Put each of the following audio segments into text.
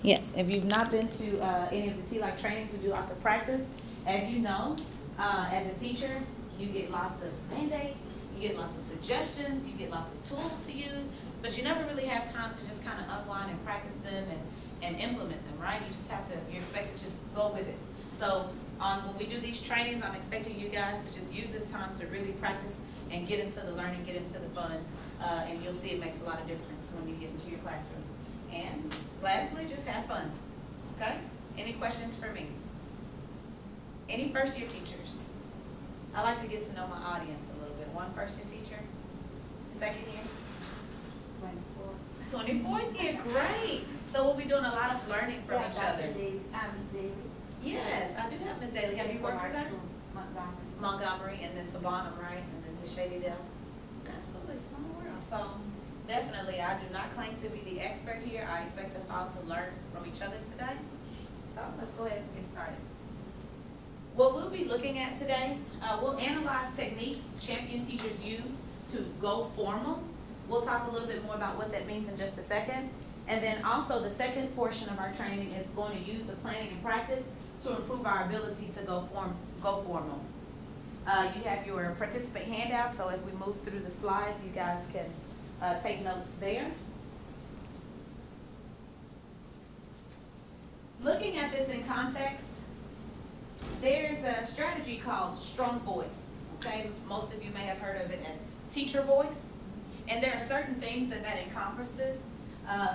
Yes, if you've not been to any of the T-like trainings, we do lots of practice. As you know, as a teacher, you get lots of mandates, you get lots of suggestions, you get lots of tools to use, but you never really have time to just kind of unwind and practice them and implement them, right? You just have to, you're expected to just go with it. So when we do these trainings, I'm expecting you guys to just use this time to really practice and get into the learning, get into the fun, and you'll see it makes a lot of difference when you get into your classrooms. And lastly, just have fun, okay? Any questions for me? Any first-year teachers? I like to get to know my audience a little bit. One first-year teacher? Second year? 24th year, great. So we'll be doing a lot of learning from each other. Miss Daly. Yes, I do have Miss Daly. Have you worked with her? Montgomery. Montgomery, and then to Bonham, right? And then to Shadydale. Absolutely, small world. So definitely, I do not claim to be the expert here. I expect us all to learn from each other today. So let's go ahead and get started. What we'll be looking at today, we'll analyze techniques champion teachers use to go formal. We'll talk a little bit more about what that means in just a second. And then also the second portion of our training is going to use the planning and practice to improve our ability to go formal. You have your participant handout, so as we move through the slides, you guys can take notes there. Looking at this in context, there's a strategy called strong voice. Okay, most of you may have heard of it as teacher voice. And there are certain things that encompasses.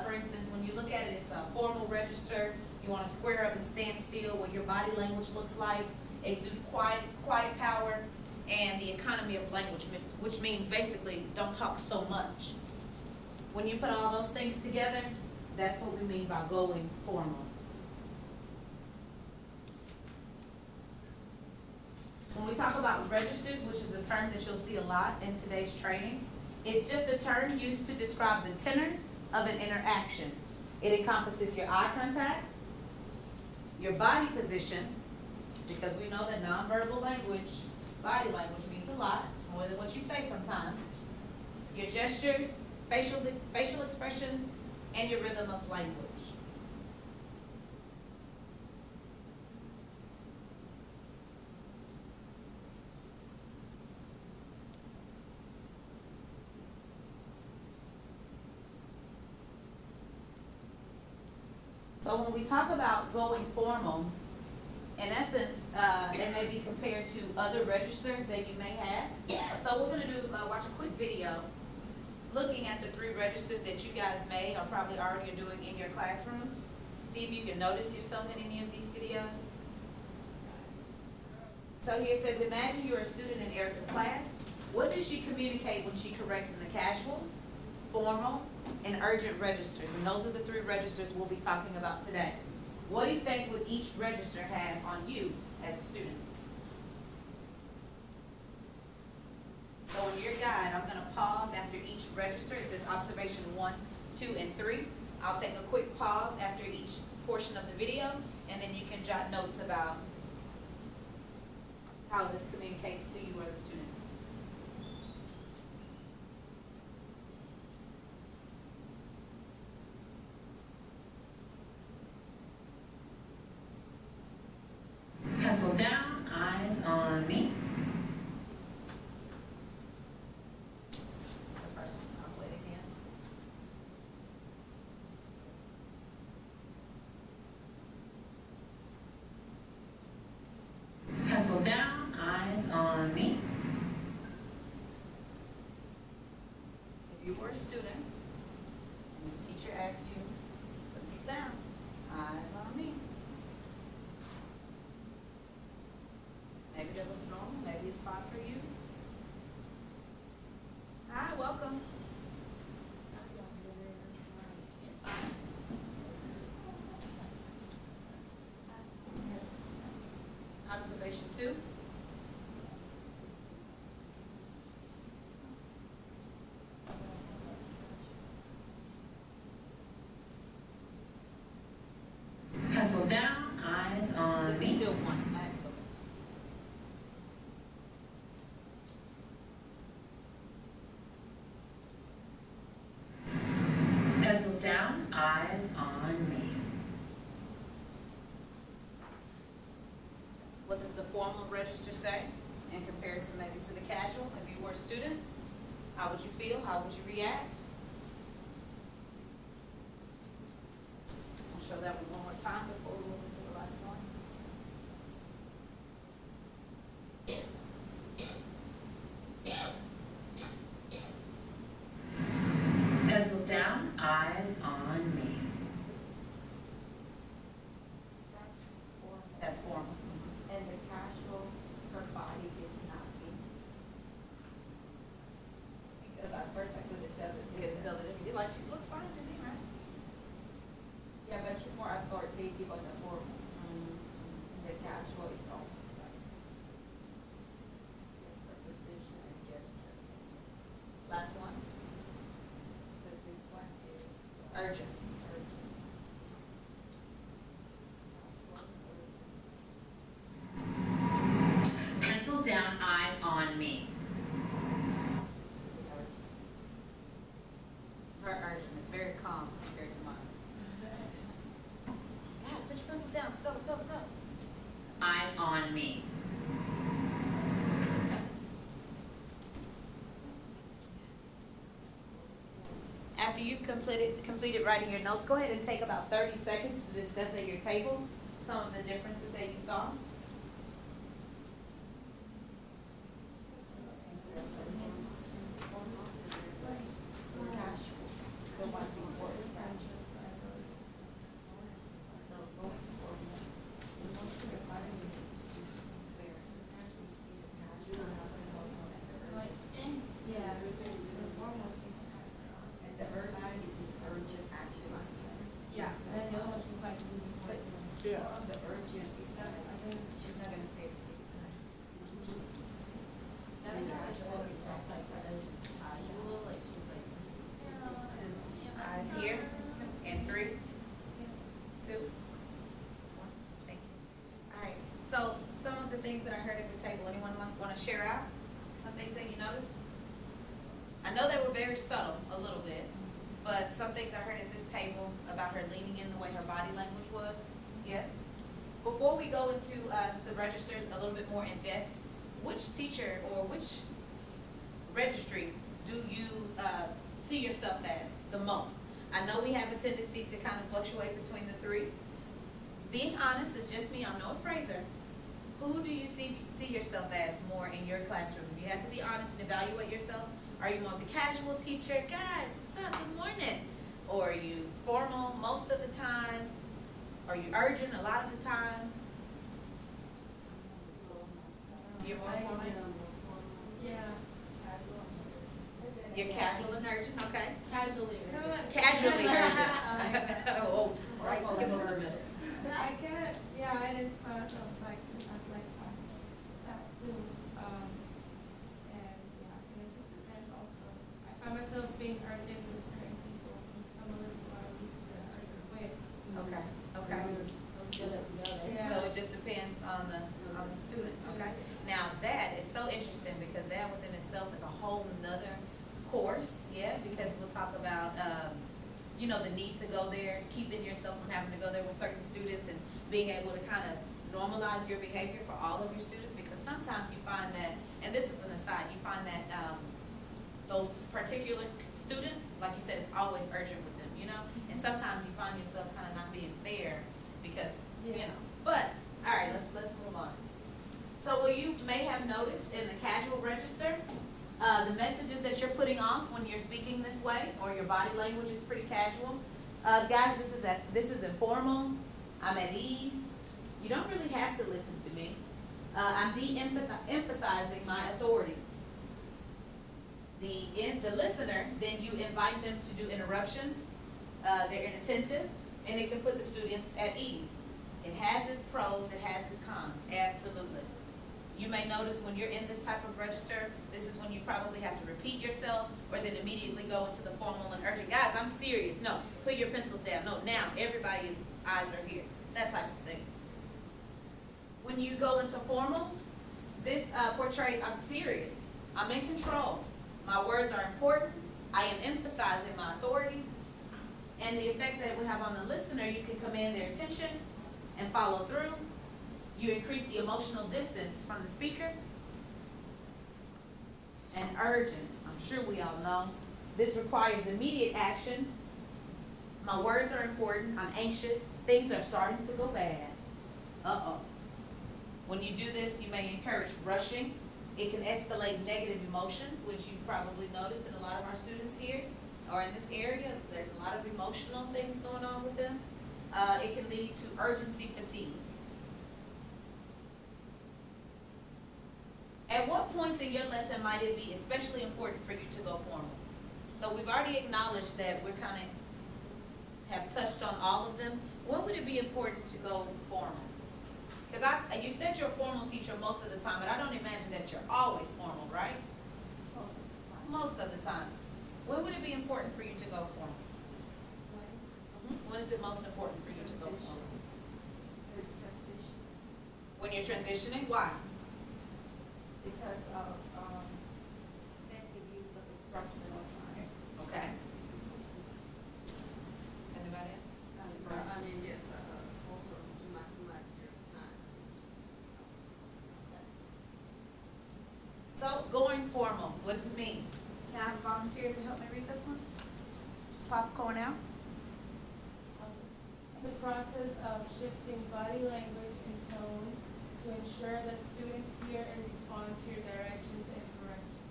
For instance, when you look at it, it's a formal register. You want to square up and stand still, what your body language looks like, exude quiet power, and the economy of language, which means basically don't talk so much. When you put all those things together, that's what we mean by going formal. When we talk about registers, which is a term that you'll see a lot in today's training, it's just a term used to describe the tenor of an interaction. It encompasses your eye contact, your body position, because we know that nonverbal language, body language means a lot, more than what you say sometimes, your gestures, facial expressions, and your rhythm of language. So when we talk about going formal, in essence, it may be compared to other registers that you may have. So we're going to do watch a quick video looking at the 3 registers that you guys may or probably already are doing in your classrooms. See if you can notice yourself in any of these videos. So here it says, imagine you're a student in Erica's class. What does she communicate when she corrects in the casual, formal, and urgent registers? And those are the 3 registers we'll be talking about today. What effect would each register have on you as a student? So in your guide, I'm going to pause after each register. It says observation 1, 2, and 3. I'll take a quick pause after each portion of the video, and then you can jot notes about how this communicates to you or the students. Pencils down, eyes on me. The first one, I'll play it again. Pencils down, eyes on me. If you were a student and the teacher asks you, pencils down, eyes on me. Maybe that looks normal, maybe it's fine for you. Hi, welcome. You're fine. Observation 2. Pencils down, eyes on This me. is still 1. I had to go back. Pencils down, eyes on me. does the formal register say in comparison maybe to the casual? If you were a student, how would you feel? How would you react? I'll show that one more time before we move into the last one. Pencils down, eyes on me. That's formal. That's formal. And the casual, her body is not in. Because at first I couldn't tell the You can tell difference. that like she looks fine to me, right? Yeah, but she's more authoritative on the formal. And the casual is almost like, it's just her position and gesture. And it's, Last one. so this one is. Urgent. Urgent. Pencils down, eyes on me. Her urgent is very calm compared to mine. Guys, put your pencils down. Let's go, let's go, let's go. Eyes on me. After you've completed writing your notes, go ahead and take about 30 seconds to discuss at your table some of the differences that you saw. Casual. The one before is casual. So going forward, it's mostly requiring you to clear. Casual, you see the casual, the formal, and the urgent. Yeah. And the urgent is urgent action. Yeah. And then the other one she's like, But the urgent is like, she's not gonna say it. Casual is not like that. Eyes here, in 3, 2, 1. Thank you. All right, so some of the things that I heard at the table, anyone want to share out? Some things that you noticed? I know they were very subtle, a little bit, but some things I heard at this table about her leaning in the way her body language was. Yes? Before we go into the registers a little bit more in depth, which teacher or which registry do you see yourself as the most? I know we have a tendency to kind of fluctuate between the three. Being honest is just me, I'm no appraiser. Who do you see yourself as more in your classroom? You have to be honest and evaluate yourself. Are you more the casual teacher? Guys, what's up? Good morning. Or are you formal most of the time? Are you urgent a lot of the times? You're more formal? yeah, You're casual and urgent, okay? casually. Casually urgent. Oh, just right, skip over the middle. I get, yeah, I identify myself as like past that too. And yeah, and it just depends also. I find myself being urgent with certain people, some other people are used to being urgent with. Okay, okay. Yeah. So it just depends on the students, okay? Now, that is so interesting because that within itself is a whole nother course, yeah? Because we'll talk about, you know, the need to go there, keeping yourself from having to go there with certain students and being able to kind of normalize your behavior for all of your students, because sometimes you find that, and this is an aside, you find that those particular students, like you said, it's always urgent with them, you know? And sometimes you find yourself kind of not being fair because, you know, but, all right, let's move on. So what you may have noticed in the casual register, the messages that you're putting off when you're speaking this way, or your body language is pretty casual. Guys, this is informal. I'm at ease. You don't really have to listen to me. I'm de-emphasizing my authority. The listener, then you invite them to do interruptions. They're inattentive, and it can put the students at ease. It has its pros, it has its cons, absolutely. You may notice when you're in this type of register, this is when you probably have to repeat yourself or then immediately go into the formal and urgent. Guys, I'm serious. No, put your pencils down. No, now everybody's eyes are here. That type of thing. When you go into formal, this portrays I'm serious. I'm in control. My words are important. I am emphasizing my authority. And the effects that it would have on the listener, you can command their attention and follow through. You increase the emotional distance from the speaker. And urgent, I'm sure we all know. This requires immediate action. My words are important, I'm anxious, things are starting to go bad. Uh-oh. When you do this, you may encourage rushing. It can escalate negative emotions, which you probably notice in a lot of our students here, or in this area. There's a lot of emotional things going on with them. It can lead to urgency fatigue. At what points in your lesson might it be especially important for you to go formal? So we've already acknowledged that we're kind of have touched on all of them. When would it be important to go formal? Because you said you're a formal teacher most of the time, but I don't imagine that you're always formal, right? Most of the time. When would it be important for you to go formal? When is it most important for you to go formal? When you're transitioning, why? Because of effective use of instructional time. Okay. Anybody else? I mean, yes, also to maximize your time. So, going formal, what does it mean? Can I have a volunteer to help me read this one? Just popcorn out. The process of shifting body language and tone to ensure that students hear and respond to your directions and corrections.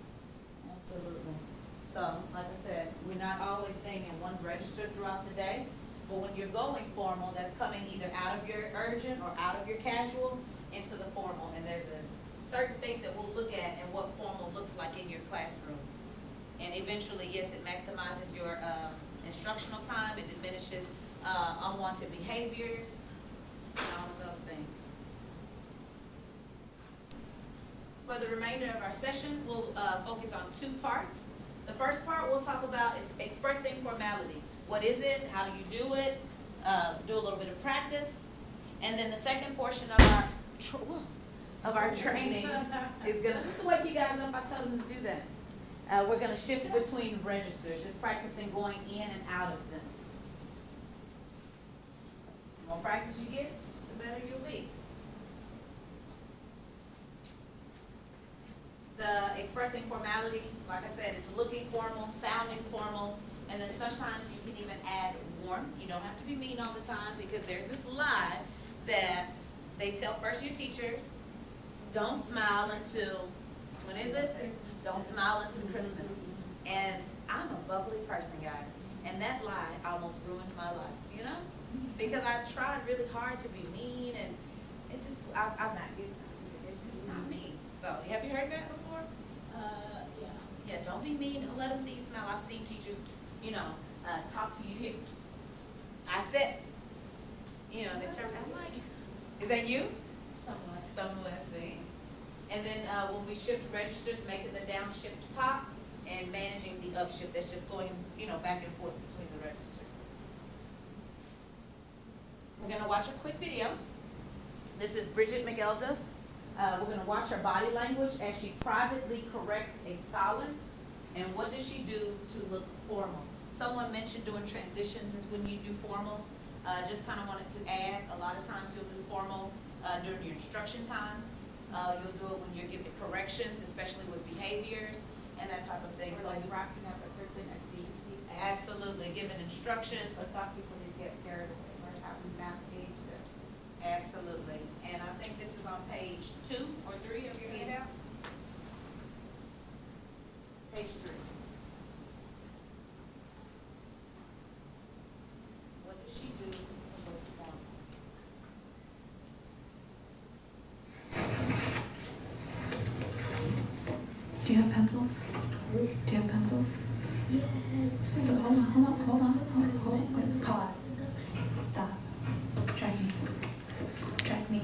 Absolutely. So, like I said, we're not always staying in one register throughout the day, but when you're going formal, that's coming either out of your urgent or out of your casual into the formal. And there's certain things that we'll look at and what formal looks like in your classroom. And eventually, yes, it maximizes your instructional time, it diminishes unwanted behaviors, and all of those things. For the remainder of our session, we'll focus on two parts. The first part we'll talk about is expressing formality. What is it? How do you do it? Do a little bit of practice. And then the second portion of our training is gonna, just to wake you guys up, I told them to do that. We're gonna shift between registers, just practicing going in and out of them. The more practice you get, the better you'll be. The expressing formality, like I said, it's looking formal, sounding formal, and then sometimes you can even add warmth. You don't have to be mean all the time, because there's this lie that they tell first-year teachers, don't smile until, when is it? Don't smile until Christmas. And I'm a bubbly person, guys, and that lie almost ruined my life, you know? Because I tried really hard to be mean, and it's just, I'm not used to it. It's just not me. So, have you heard that before? Yeah. Yeah, don't be mean, don't let them see you smile. I've seen teachers, talk to you here. I said, they turn, I'm like, is that you? Somewhat, see. And then when we shift registers, making the downshift pop and managing the upshift that's just going, back and forth between the registers. We're gonna watch a quick video. This is Bridget McElduff. We're gonna watch her body language as she privately corrects a scholar. And what does she do to look formal? Someone mentioned doing transitions is when you do formal. Just kind of wanted to add, a lot of times you'll do formal during your instruction time. You'll do it when you're giving corrections, especially with behaviors and that type of thing. Or like wrapping up a certain activity. Absolutely, giving instructions. But some people did get carried away, or having math page that. Absolutely. And I think this is on page 2 or 3 of your handout. Page 3. What does she do to look formal? Do you have pencils? Do you have pencils? Yeah. Hold on. Wait, pause. Stop. Track me. Track me.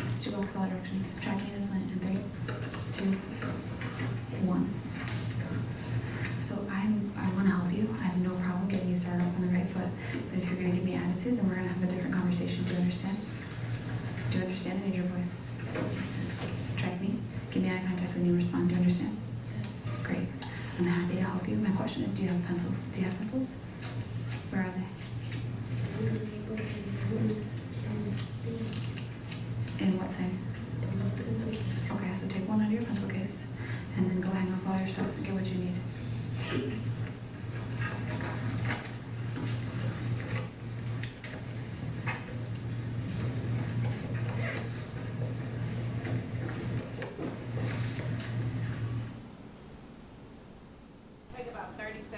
It's 2 blocks all directions. Track me in a slant in 3, 2, 1. So I want to help you. I have no problem getting you started off on the right foot. But if you're going to give me attitude, then we're going to have a different conversation. Do you understand? Do you understand? I need your voice. Track me. Give me eye contact when you respond. Do you understand? Yes. Great. I'm happy to help you. My question is, do you have pencils? Do you have pencils? Where are they?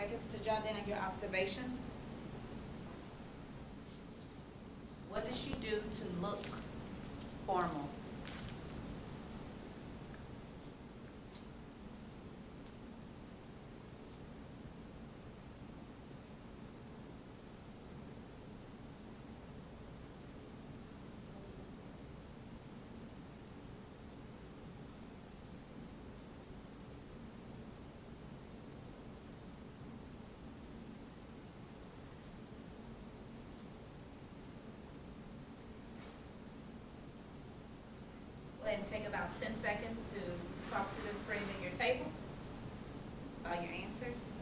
seconds to jot down your observations. What does she do to look formal? Go ahead and take about 10 seconds to talk to the friends at your table about your answers.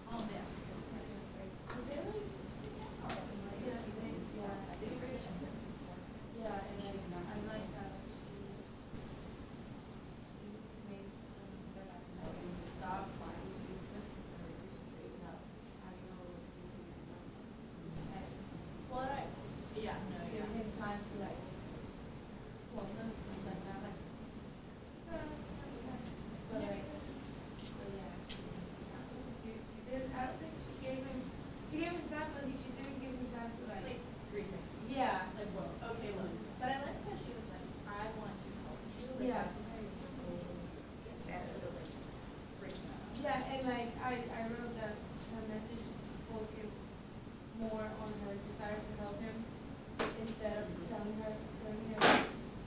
Calm down. Yeah, and I like that she made stop finding these systems or just thinking out how you know what's and well, give him time to like, well, no, like not like, but like, but yeah, she did. I don't think she gave him time, but she didn't give him time to like. 3 seconds. Yeah. Like, whoa, okay, look. But I like how she was like, I want to help you. Like, Yeah. that's very cool. Yes, absolutely. Freaking out. Yeah, and like I wrote that her message focused more on her desire to help him instead of telling him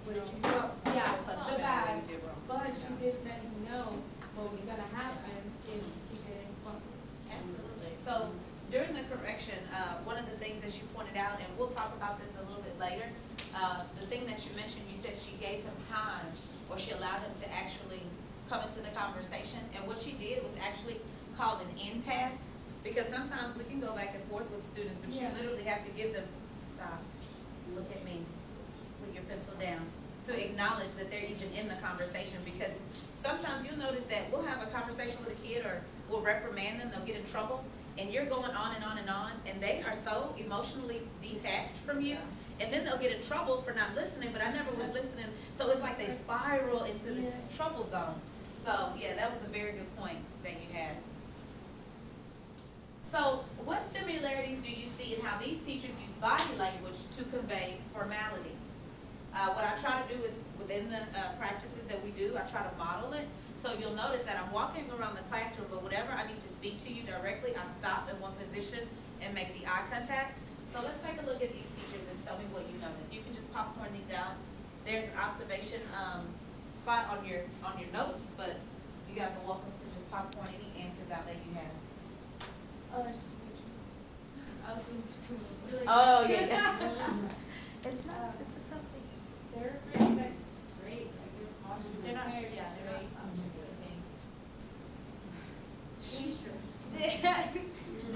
What did you well, yeah, the Punishment bad. you did wrong. But she did let him know what was gonna happen if he didn't follow. Absolutely. So during the correction, one of the things that she pointed out, and we'll talk about this a little bit later, the thing that you mentioned, you said she gave him time, or she allowed him to actually come into the conversation. And what she did was actually called an end task, because sometimes we can go back and forth with students, but you Yeah. literally have to give them, stop, look at me, put your pencil down, to acknowledge that they're even in the conversation. Because sometimes you'll notice that we'll have a conversation with a kid, or we'll reprimand them, they'll get in trouble, and you're going on and on and on, and they are so emotionally detached from you, and then they'll get in trouble for not listening, but I never was listening, so it's like they spiral into this trouble zone. So, yeah, that was a very good point that you had. So, what similarities do you see in how these teachers use body language to convey formality? What I try to do is, within the practices that we do, I try to model it. So you'll notice that I'm walking around the classroom, but whenever I need to speak to you directly, I stop in one position and make the eye contact. So let's take a look at these teachers and tell me what you notice. You can just popcorn these out. There's an observation spot on your notes, but you guys are welcome to just popcorn any answers out that you have. Oh, that's just pictures. I was reading between. Oh, yeah. It's nice. It's a selfie. They're pretty like straight, like their posture. They're not, very yeah, they're not straight. objective. Yeah.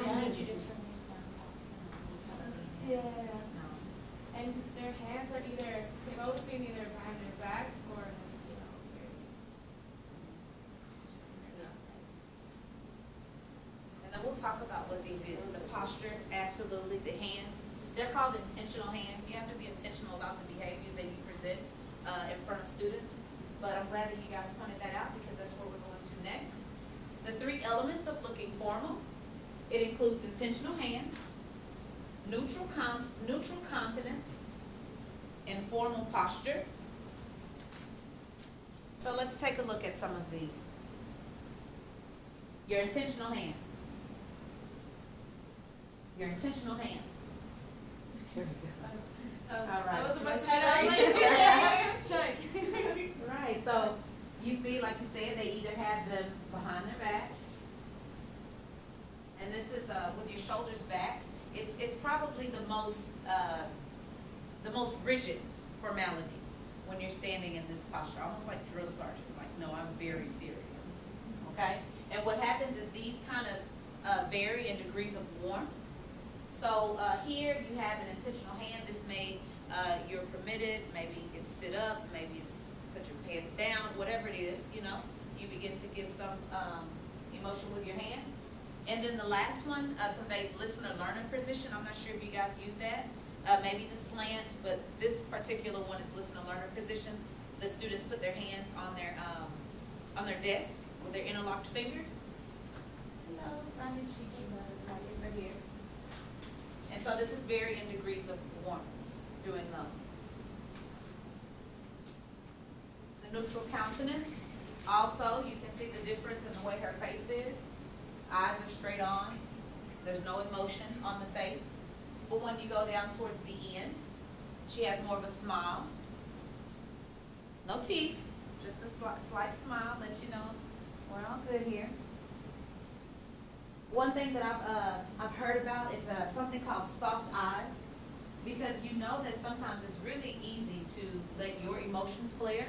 I need you to turn your sound off. Yeah. And their hands are either, they've always been either behind their backs or, you know, very. And then we'll talk about what these is. The posture, absolutely. The hands, they're called intentional hands. You have to be intentional about the behaviors that you present in front of students. But I'm glad that you guys pointed that out, because that's where we're going to next. The 3 elements of looking formal. It includes intentional hands, neutral continence, and formal posture. So let's take a look at some of these. Your intentional hands. Your intentional hands. Here we go. All right. I was about to be like, Right, so you see, like you said, they either have them behind their backs, and this is with your shoulders back. It's probably the most rigid formality when you're standing in this posture, almost like drill sergeant. Like, no, I'm very serious. Okay, and what happens is these kind of vary in degrees of warmth. So here you have an intentional hand. This may, you're permitted, maybe it's sit up, maybe it's put your hands down, whatever it is, you know. You begin to give some emotion with your hands. And then the last one conveys listener-learner position. I'm not sure if you guys use that. Maybe the slant, but this particular one is listener-learner position. The students put their hands on their desk with their interlocked fingers. Hello, Simon, she's are here. And so this is varying degrees of warmth doing those. The neutral countenance. Also, you can see the difference in the way her face is. Eyes are straight on. There's no emotion on the face. But when you go down towards the end, she has more of a smile. No teeth, just a slight smile, let you know we're all good here. One thing that I've heard about is something called soft eyes, because you know that sometimes it's really easy to let your emotions flare,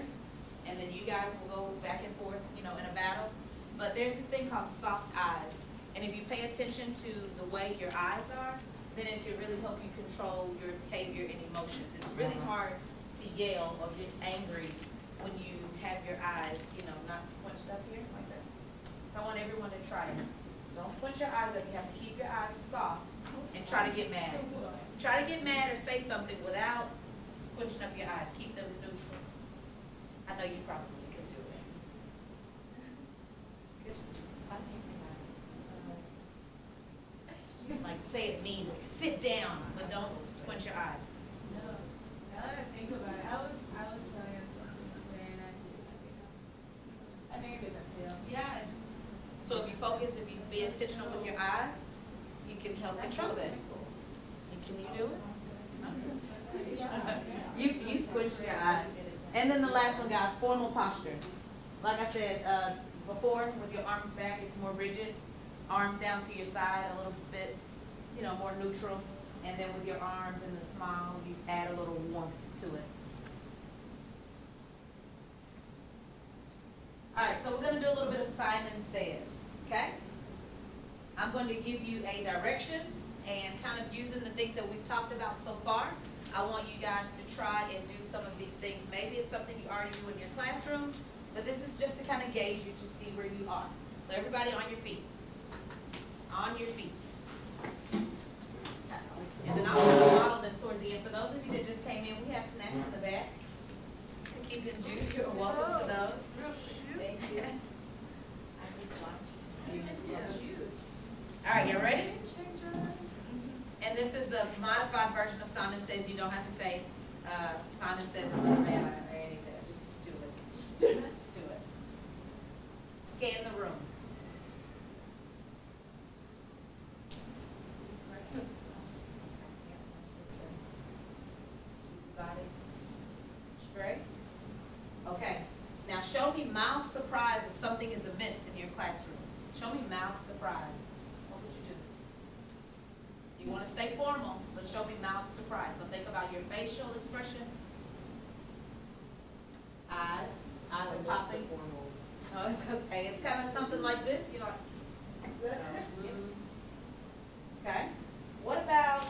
and then you guys will go back and forth, in a battle. But there's this thing called soft eyes, and if you pay attention to the way your eyes are, then it can really help you control your behavior and emotions. It's really hard to yell or get angry when you have your eyes, not squinched up here like that. So I want everyone to try it. Don't squint your eyes up. You have to keep your eyes soft and try to get mad. Try to get mad or say something without squinching up your eyes. Keep them neutral. I know you probably could do it. Could you? You can say it mean, sit down, but don't squint your eyes. No, now that I think about it, I was telling myself today, and I think I did that too. Yeah. So if you focus, if you be intentional with your eyes, you can help control that. And can you do it? You squinched your eyes. And then the last one, guys, formal posture. Like I said before, with your arms back, it's more rigid. Arms down to your side a little bit, more neutral. And then with your arms and the smile, you add a little warmth to it. All right, so we're going to do a little bit of Simon Says, okay? I'm going to give you a direction, and kind of using the things that we've talked about so far, I want you guys to try and do some of these things. Maybe it's something you already do in your classroom, but this is just to kind of gauge you to see where you are. So everybody on your feet. On your feet. And then I'll kind of model them towards the end. For those of you that just came in, we have snacks in the back. Cookies and juice. You're welcome to those. Thank you. You missed juice. All right, you ready? And this is the modified version of Simon Says. You don't have to say Simon Says I'm really mad or anything. Just do it. Just do it. Just do it. Scan the room. Straight? Okay. Now show me mild surprise if something is amiss in your classroom. Show me mild surprise. What would you do? You want to stay formal, but show me mild surprise. So think about your facial expressions. Eyes are popping. Oh, it's okay. It's kind of something like this, Okay. What about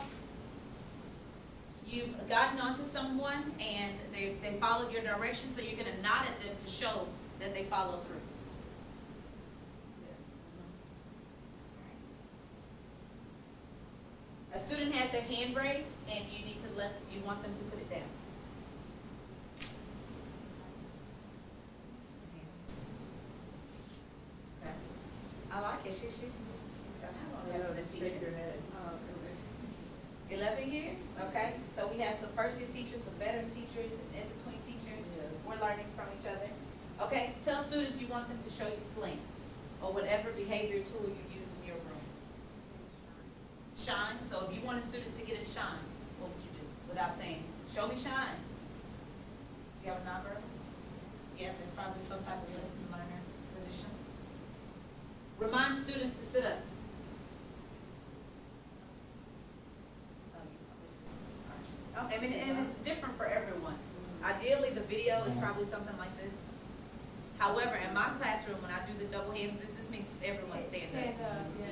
you've gotten onto someone and they followed your direction, so you're going to nod at them to show that they followed through. A student has their hand raised and you want them to put it down. Okay. I like it. She's how long have you been teaching? 11 years? Okay. So we have some first year teachers, some veteran teachers, and in-between teachers. We're learning from each other. Okay. Tell students you want them to show you slant or whatever behavior tool you use in your room. Shine. So if you wanted students to get in shine, what would you do? Without saying, show me shine. Do you have a nonverbal? Yeah, there's probably some type of lesson learner position. Remind students to sit up. And it's different for everyone. Ideally, the video is probably something like this. However, in my classroom, when I do the double hands, this means everyone stand up.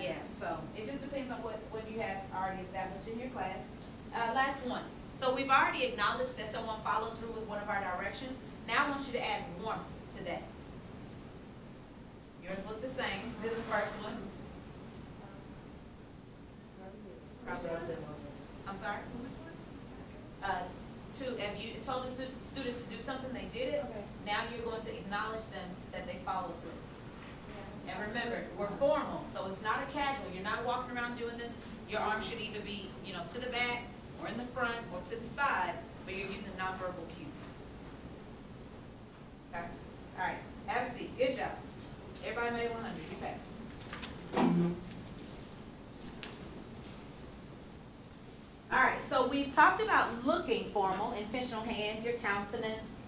Yeah, so it just depends on what you have already established in your class. Last one. So we've already acknowledged that someone followed through with one of our directions. Now I want you to add warmth to that. Yours look the same as the first one. Probably over there. I'm sorry? If you told a student to do something, they did it, Okay. now you're going to acknowledge them that they followed through. Yeah. And remember, we're formal, so it's not a casual, you're not walking around doing this, your arm should either be, to the back, or in the front, or to the side, but you're using nonverbal cues. Okay? Alright, have a seat, good job. Everybody made 100, you passed. Alright, so we've talked about looking formal, intentional hands, your countenance.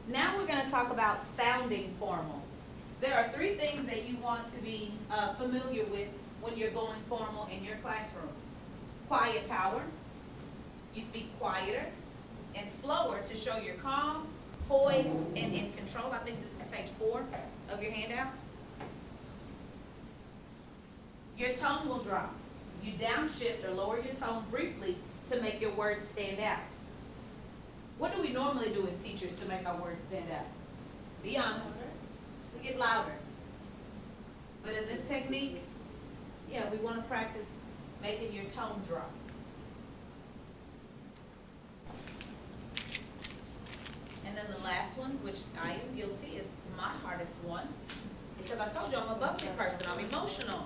Now we're going to talk about sounding formal. There are 3 things that you want to be familiar with when you're going formal in your classroom. Quiet power. You speak quieter and slower to show you're calm, poised, and in control. I think this is page 4 of your handout. Your tone will drop. You downshift or lower your tone briefly to make your words stand out. What do we normally do as teachers to make our words stand out? Be honest. We get louder. But in this technique, we want to practice making your tone drop. And then the last one, which I am guilty, is my hardest one. Because I told you I'm a bubbly person, I'm emotional.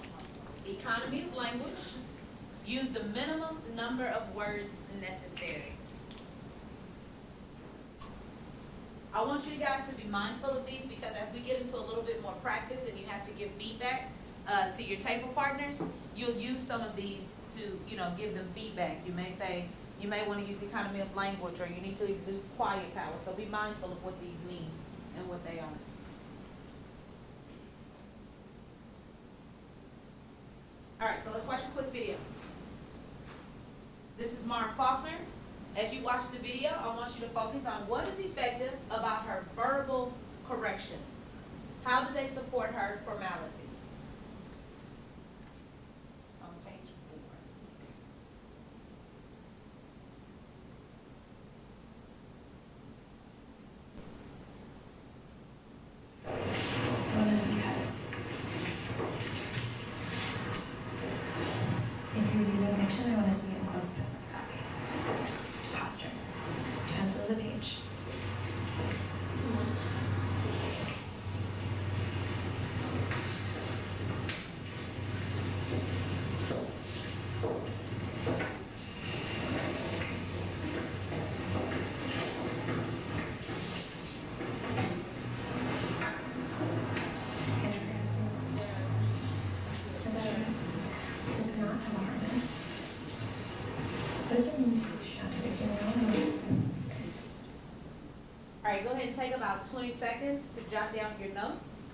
Economy of language. Use the minimum number of words necessary. I want you guys to be mindful of these because as we get into a little bit more practice and you have to give feedback to your table partners, you'll use some of these to, give them feedback. You may say, you may want to use economy of language, or you need to exude quiet power. So be mindful of what these mean and what they are. All right, so let's watch a quick video. This is Mara Faulkner. As you watch the video, I want you to focus on what is effective about her verbal corrections. How do they support her formality? It's on page 4. Well, then because if you're using diction, I want to see it in close just like that. Posture. Pencil the page. Does not have a harness. What does it mean to shun? If you know. All right, go ahead and take about 20 seconds to jot down your notes,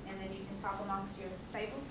and then you can talk amongst your table.